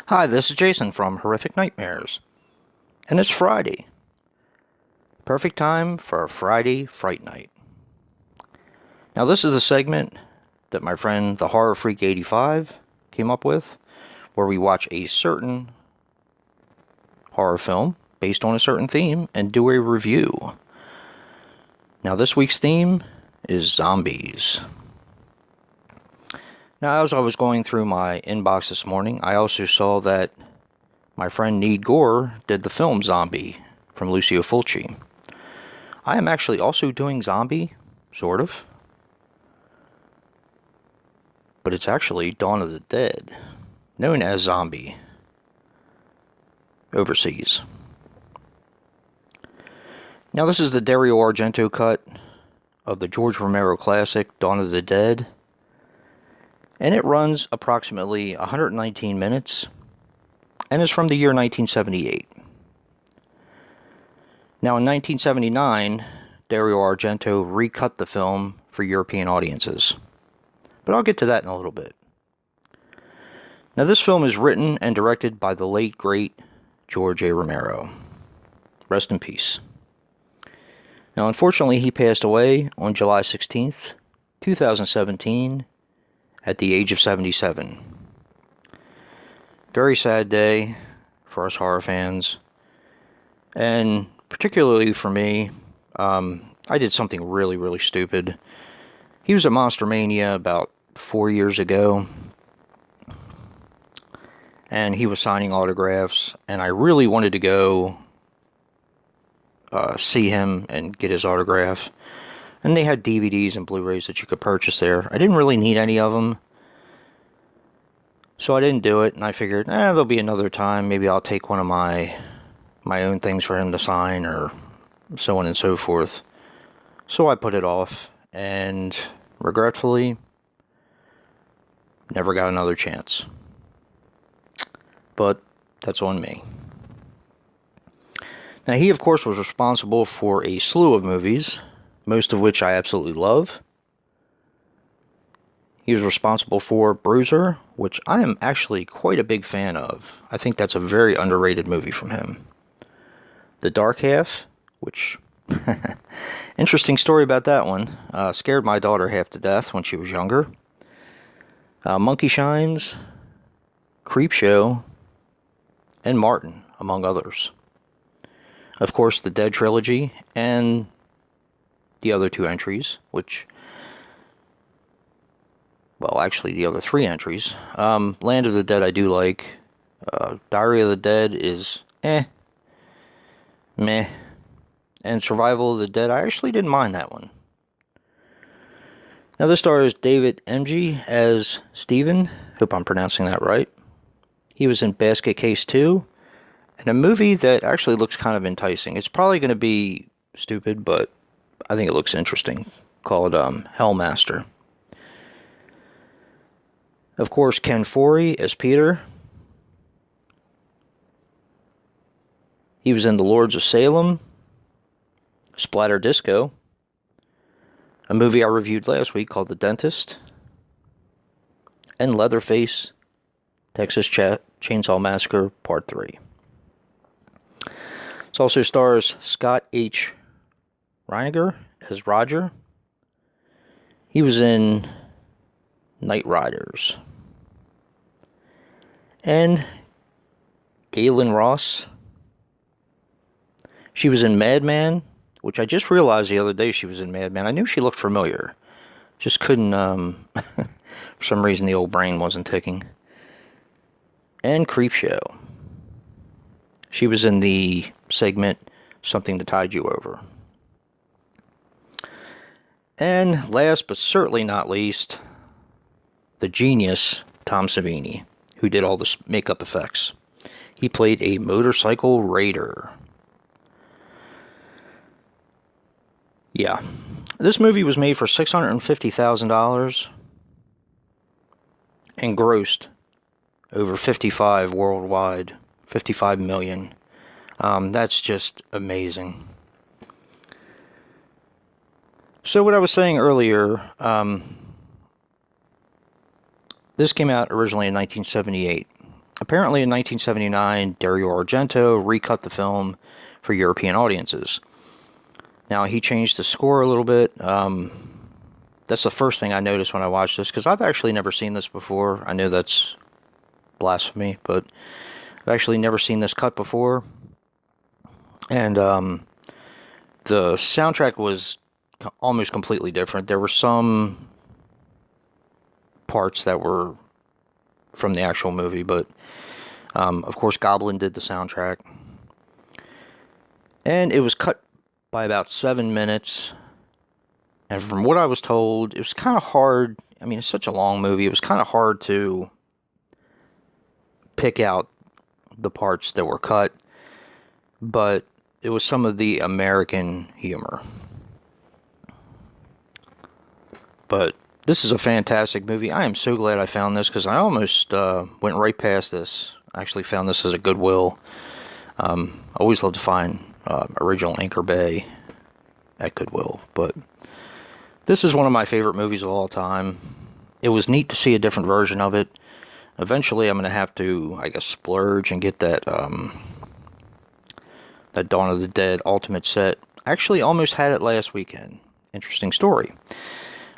Hi, this is Jason from Horrific Nightmares, and it's Friday. Perfect time for a Friday Fright Night. Now, this is a segment that my friend the Horror Freak 85 came up with, where we watch a certain horror film based on a certain theme and do a review. Now, this week's theme is zombies. Now, as I was going through my inbox this morning, I also saw that my friend Need Gore did the film Zombie from Lucio Fulci. I am actually also doing Zombie, sort of. But it's actually Dawn of the Dead, known as Zombie, overseas. Now, this is the Dario Argento cut of the George Romero classic, Dawn of the Dead. And it runs approximately 119 minutes, and is from the year 1978. Now, in 1979, Dario Argento recut the film for European audiences, but I'll get to that in a little bit. Now, this film is written and directed by the late, great George A. Romero. Rest in peace. Now, unfortunately, he passed away on July 16th, 2017, at the age of 77. Very sad day for us horror fans, and particularly for me. I did something really, really stupid. He was at Monster Mania about 4 years ago, and he was signing autographs, and I really wanted to go see him and get his autograph. And they had DVDs and Blu-rays that you could purchase there. I didn't really need any of them, so I didn't do it. And I figured, there'll be another time. Maybe I'll take one of my own things for him to sign, or so on and so forth. So I put it off, and regretfully, never got another chance. But that's on me. Now, he, of course, was responsible for a slew of movies, most of which I absolutely love. He was responsible for Bruiser, which I am actually quite a big fan of. I think that's a very underrated movie from him. The Dark Half, which, interesting story about that one. Scared my daughter half to death when she was younger. Monkey Shines, Creepshow, and Martin, among others. Of course, the Dead Trilogy, and the other two entries, which, well, actually the other three entries. Land of the Dead I do like. Diary of the Dead is meh. And Survival of the Dead, I actually didn't mind that one. Now, this stars David Emge as Steven. Hope I'm pronouncing that right. He was in Basket Case 2, and a movie that actually looks kind of enticing. It's probably going to be stupid, but I think it looks interesting, called Hellmaster. Of course, Ken Foree as Peter. He was in The Lords of Salem, Splatter Disco, a movie I reviewed last week called The Dentist, and Leatherface, Texas Chainsaw Massacre Part 3. It also stars Scott H. Reiniger as Roger. He was in Night Riders. And Galen Ross. She was in Madman, which I just realized the other day she was in Madman. I knew she looked familiar. Just couldn't, for some reason the old brain wasn't ticking. And Creepshow. She was in the segment Something to Tide You Over. And last but certainly not least, the genius Tom Savini, who did all the makeup effects. He played a motorcycle raider. Yeah. This movie was made for $650,000, and grossed over 55 worldwide, 55 million. That's just amazing. So what I was saying earlier, this came out originally in 1978. Apparently in 1979, Dario Argento recut the film for European audiences. Now, he changed the score a little bit. That's the first thing I noticed when I watched this, because I've actually never seen this before. I know that's blasphemy, but I've actually never seen this cut before. And the soundtrack was almost completely different. There were some parts that were from the actual movie, but of course Goblin did the soundtrack. And it was cut by about 7 minutes. And from what I was told, it was kind of hard. I mean, it's such a long movie. It was kind of hard to pick out the parts that were cut. But it was some of the American humor. But this is a fantastic movie. I am so glad I found this, because I almost went right past this. I actually found this as a Goodwill. I always love to find original Anchor Bay at Goodwill. But this is one of my favorite movies of all time. It was neat to see a different version of it. Eventually I'm going to have to, I guess, splurge and get that that Dawn of the Dead Ultimate set. I actually almost had it last weekend. Interesting story.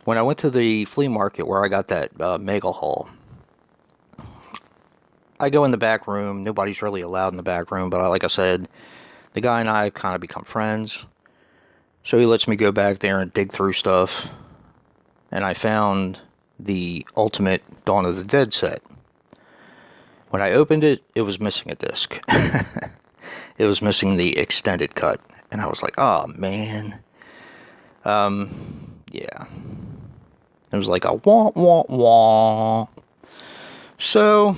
When I went to the flea market where I got that Mega Haul, I go in the back room. Nobody's really allowed in the back room, but like I said, the guy and I kind of become friends. So he lets me go back there and dig through stuff. And I found the Ultimate Dawn of the Dead set. When I opened it, it was missing a disc. It was missing the extended cut. And I was like, oh, man. Yeah. It was like a wah, wah, wah. So,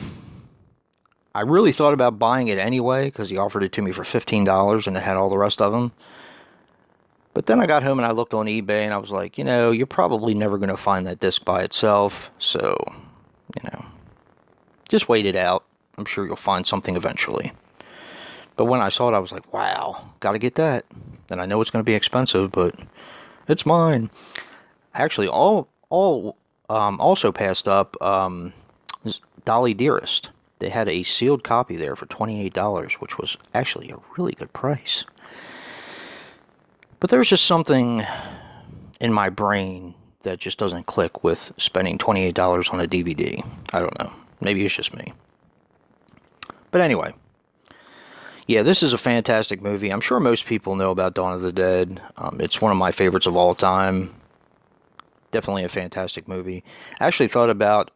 I really thought about buying it anyway, because he offered it to me for $15 and it had all the rest of them. But then I got home and I looked on eBay and I was like, you're probably never going to find that disc by itself. So, just wait it out. I'm sure you'll find something eventually. But when I saw it, I was like, wow, gotta get that. And I know it's going to be expensive, but it's mine. Actually, also passed up Dolly Dearest. They had a sealed copy there for $28, which was actually a really good price. But there's just something in my brain that just doesn't click with spending $28 on a DVD. I don't know. Maybe it's just me. But anyway. Yeah, this is a fantastic movie. I'm sure most people know about Dawn of the Dead. It's one of my favorites of all time. Definitely a fantastic movie. I actually thought about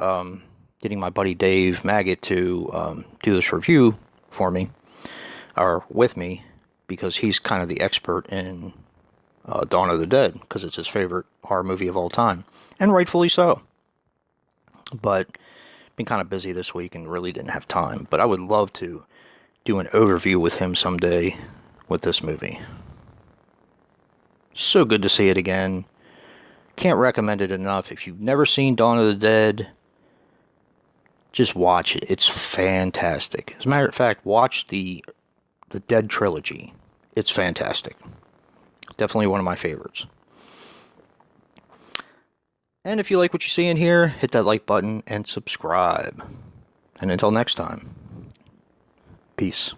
getting my buddy Dave Maggot to do this review for me, or with me, because he's kind of the expert in Dawn of the Dead, because it's his favorite horror movie of all time, and rightfully so. But been kind of busy this week and really didn't have time. But I would love to do an overview with him someday with this movie. So good to see it again. Can't recommend it enough. If you've never seen Dawn of the Dead, just watch it. It's fantastic. As a matter of fact, watch the Dead trilogy. It's fantastic. Definitely one of my favorites. And if you like what you see in here, hit that like button and subscribe. And until next time, peace.